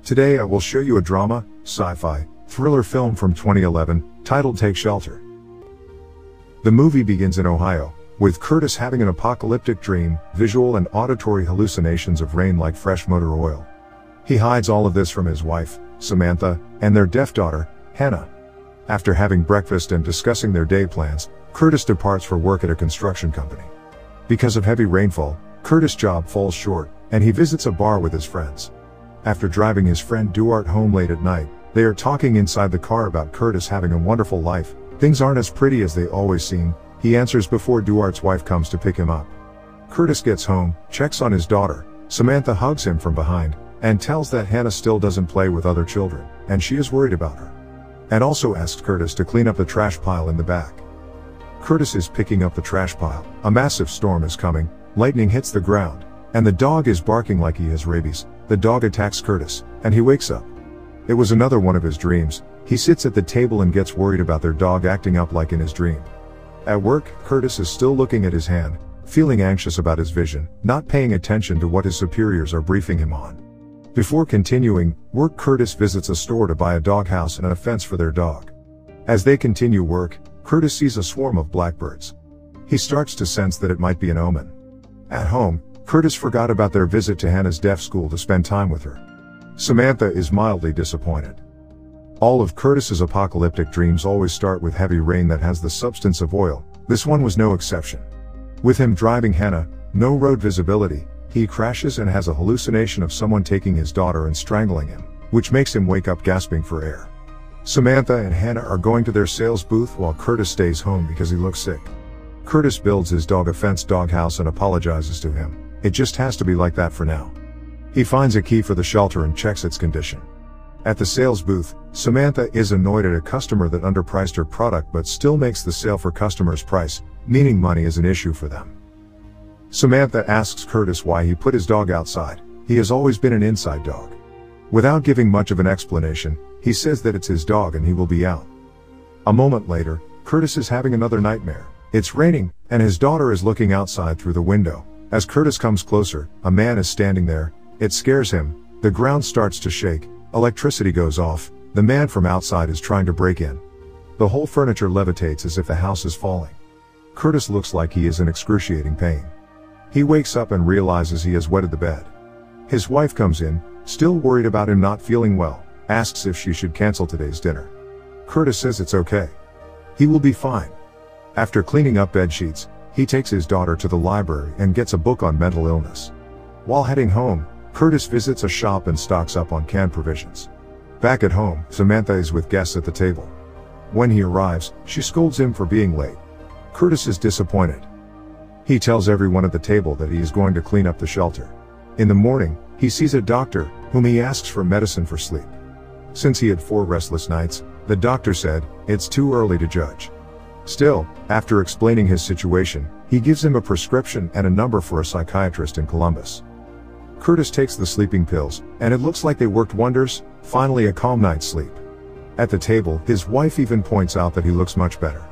Today I will show you a drama, sci-fi, thriller film from 2011, titled Take Shelter. The movie begins in Ohio, with Curtis having an apocalyptic dream, visual and auditory hallucinations of rain like fresh motor oil. He hides all of this from his wife, Samantha, and their deaf daughter, Hannah. After having breakfast and discussing their day plans, Curtis departs for work at a construction company. Because of heavy rainfall, Curtis' job falls short, and he visits a bar with his friends. After driving his friend Duarte home late at night, they are talking inside the car about Curtis having a wonderful life. Things aren't as pretty as they always seem, he answers before Duarte's wife comes to pick him up. Curtis gets home, checks on his daughter. Samantha hugs him from behind, and tells that Hannah still doesn't play with other children, and she is worried about her. And also asks Curtis to clean up the trash pile in the back. Curtis is picking up the trash pile. A massive storm is coming, lightning hits the ground, and the dog is barking like he has rabies. The dog attacks Curtis, and he wakes up. It was another one of his dreams. He sits at the table and gets worried about their dog acting up like in his dream. At work, Curtis is still looking at his hand, feeling anxious about his vision, not paying attention to what his superiors are briefing him on. Before continuing work, Curtis visits a store to buy a doghouse and a fence for their dog. As they continue work, Curtis sees a swarm of blackbirds. He starts to sense that it might be an omen. At home, Curtis forgot about their visit to Hannah's deaf school to spend time with her. Samantha is mildly disappointed. All of Curtis's apocalyptic dreams always start with heavy rain that has the substance of oil. This one was no exception. With him driving Hannah, no road visibility, he crashes and has a hallucination of someone taking his daughter and strangling him, which makes him wake up gasping for air. Samantha and Hannah are going to their sales booth while Curtis stays home because he looks sick. Curtis builds his dog a fenced doghouse and apologizes to him. It just has to be like that for now. He finds a key for the shelter and checks its condition. At the sales booth, Samantha is annoyed at a customer that underpriced her product but still makes the sale for customer's price, meaning money is an issue for them. Samantha asks Curtis why he put his dog outside. He has always been an inside dog. Without giving much of an explanation, he says that it's his dog and he will be out. A moment later, Curtis is having another nightmare. It's raining, and his daughter is looking outside through the window. As Curtis comes closer, a man is standing there. It scares him. The ground starts to shake. Electricity goes off. The man from outside is trying to break in. The whole furniture levitates as if the house is falling. Curtis looks like he is in excruciating pain. He wakes up and realizes he has wetted the bed. His wife comes in, still worried about him not feeling well, asks if she should cancel today's dinner. Curtis says it's okay. He will be fine. After cleaning up bed sheets, he takes his daughter to the library and gets a book on mental illness. While heading home, Curtis visits a shop and stocks up on canned provisions. Back at home, Samantha is with guests at the table. When he arrives, she scolds him for being late. Curtis is disappointed. He tells everyone at the table that he is going to clean up the shelter. In the morning, he sees a doctor, whom he asks for medicine for sleep. Since he had 4 restless nights, the doctor said, it's too early to judge. Still, after explaining his situation, he gives him a prescription and a number for a psychiatrist in Columbus. Curtis takes the sleeping pills, and it looks like they worked wonders. Finally, a calm night's sleep. At the table, his wife even points out that he looks much better.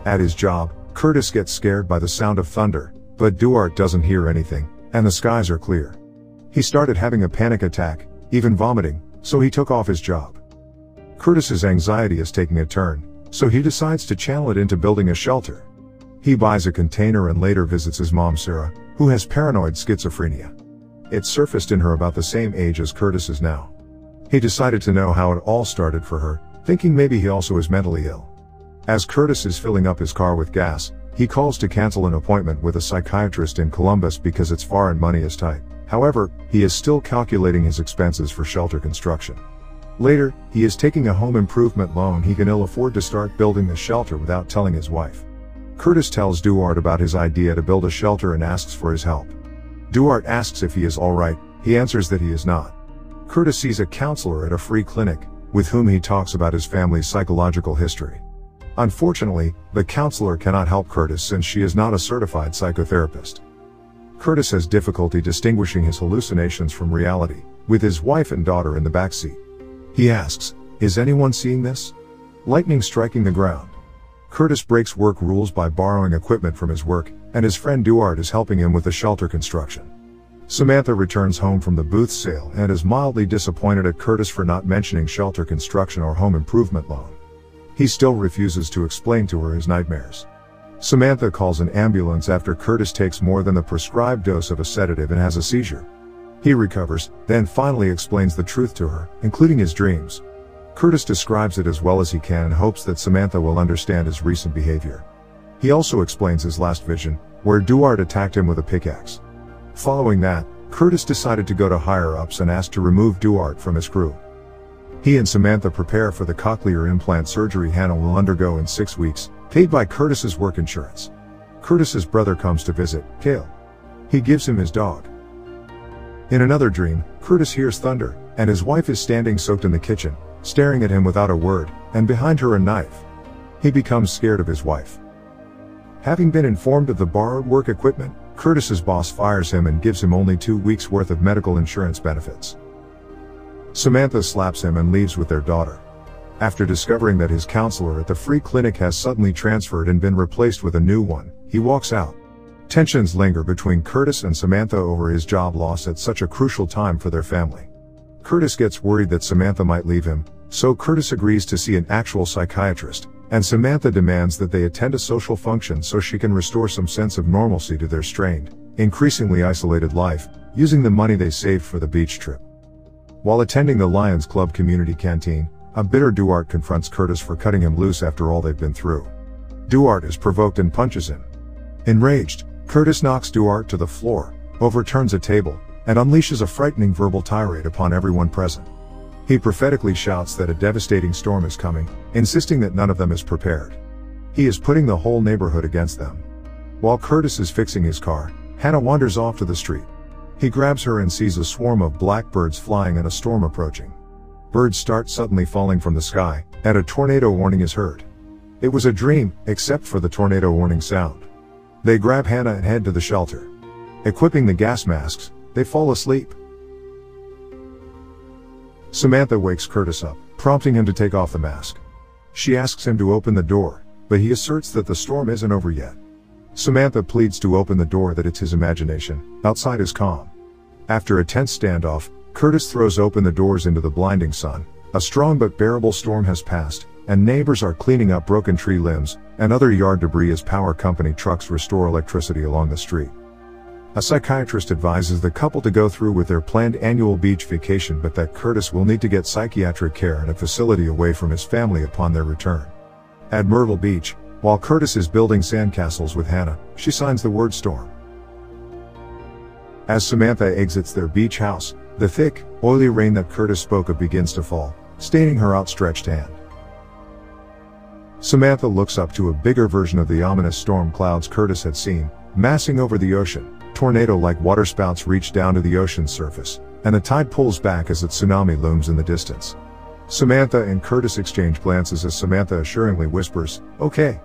At his job, Curtis gets scared by the sound of thunder, but Duarte doesn't hear anything, and the skies are clear. He started having a panic attack, even vomiting, so he took off his job. Curtis's anxiety is taking a turn, so he decides to channel it into building a shelter. He buys a container and later visits his mom Sarah, who has paranoid schizophrenia. It surfaced in her about the same age as Curtis is now. He decided to know how it all started for her, thinking maybe he also is mentally ill. As Curtis is filling up his car with gas, he calls to cancel an appointment with a psychiatrist in Columbus because it's far and money is tight. However, he is still calculating his expenses for shelter construction. Later, he is taking a home improvement loan he can ill afford to start building the shelter without telling his wife. Curtis tells Duarte about his idea to build a shelter and asks for his help. Duarte asks if he is alright. He answers that he is not. Curtis sees a counselor at a free clinic, with whom he talks about his family's psychological history. Unfortunately, the counselor cannot help Curtis since she is not a certified psychotherapist. Curtis has difficulty distinguishing his hallucinations from reality, with his wife and daughter in the back seat. He asks, is anyone seeing this? Lightning striking the ground. Curtis breaks work rules by borrowing equipment from his work, and his friend Duarte is helping him with the shelter construction. Samantha returns home from the booth sale and is mildly disappointed at Curtis for not mentioning shelter construction or home improvement loan. He still refuses to explain to her his nightmares. Samantha calls an ambulance after Curtis takes more than the prescribed dose of a sedative and has a seizure. He recovers, then finally explains the truth to her, including his dreams. Curtis describes it as well as he can and hopes that Samantha will understand his recent behavior. He also explains his last vision, where Duarte attacked him with a pickaxe. Following that, Curtis decided to go to higher-ups and asked to remove Duarte from his crew. He and Samantha prepare for the cochlear implant surgery Hannah will undergo in 6 weeks, paid by Curtis's work insurance. Curtis's brother comes to visit, Cale. He gives him his dog. In another dream, Curtis hears thunder, and his wife is standing soaked in the kitchen, staring at him without a word, and behind her a knife. He becomes scared of his wife. Having been informed of the borrowed work equipment, Curtis's boss fires him and gives him only 2 weeks' worth of medical insurance benefits. Samantha slaps him and leaves with their daughter. After discovering that his counselor at the free clinic has suddenly transferred and been replaced with a new one, he walks out. Tensions linger between Curtis and Samantha over his job loss at such a crucial time for their family. Curtis gets worried that Samantha might leave him, so Curtis agrees to see an actual psychiatrist, and Samantha demands that they attend a social function so she can restore some sense of normalcy to their strained, increasingly isolated life, using the money they saved for the beach trip. While attending the Lions Club community canteen, a bitter Duarte confronts Curtis for cutting him loose after all they've been through. Duarte is provoked and punches him. Enraged, Curtis knocks Duarte to the floor, overturns a table, and unleashes a frightening verbal tirade upon everyone present. He prophetically shouts that a devastating storm is coming, insisting that none of them is prepared. He is putting the whole neighborhood against them. While Curtis is fixing his car, Hannah wanders off to the street. He grabs her and sees a swarm of blackbirds flying and a storm approaching. Birds start suddenly falling from the sky, and a tornado warning is heard. It was a dream, except for the tornado warning sound. They grab Hannah and head to the shelter. Equipping the gas masks, they fall asleep. Samantha wakes Curtis up, prompting him to take off the mask. She asks him to open the door, but he asserts that the storm isn't over yet. Samantha pleads to open the door that it's his imagination, outside is calm. After a tense standoff, Curtis throws open the doors into the blinding sun. A strong but bearable storm has passed, and neighbors are cleaning up broken tree limbs and other yard debris as power company trucks restore electricity along the street. A psychiatrist advises the couple to go through with their planned annual beach vacation, but that Curtis will need to get psychiatric care in a facility away from his family upon their return. At Myrtle Beach, while Curtis is building sandcastles with Hannah, she signs the word storm. As Samantha exits their beach house, the thick, oily rain that Curtis spoke of begins to fall, staining her outstretched hand. Samantha looks up to a bigger version of the ominous storm clouds Curtis had seen, massing over the ocean. Tornado-like waterspouts reach down to the ocean's surface, and the tide pulls back as a tsunami looms in the distance. Samantha and Curtis exchange glances as Samantha assuringly whispers, "Okay."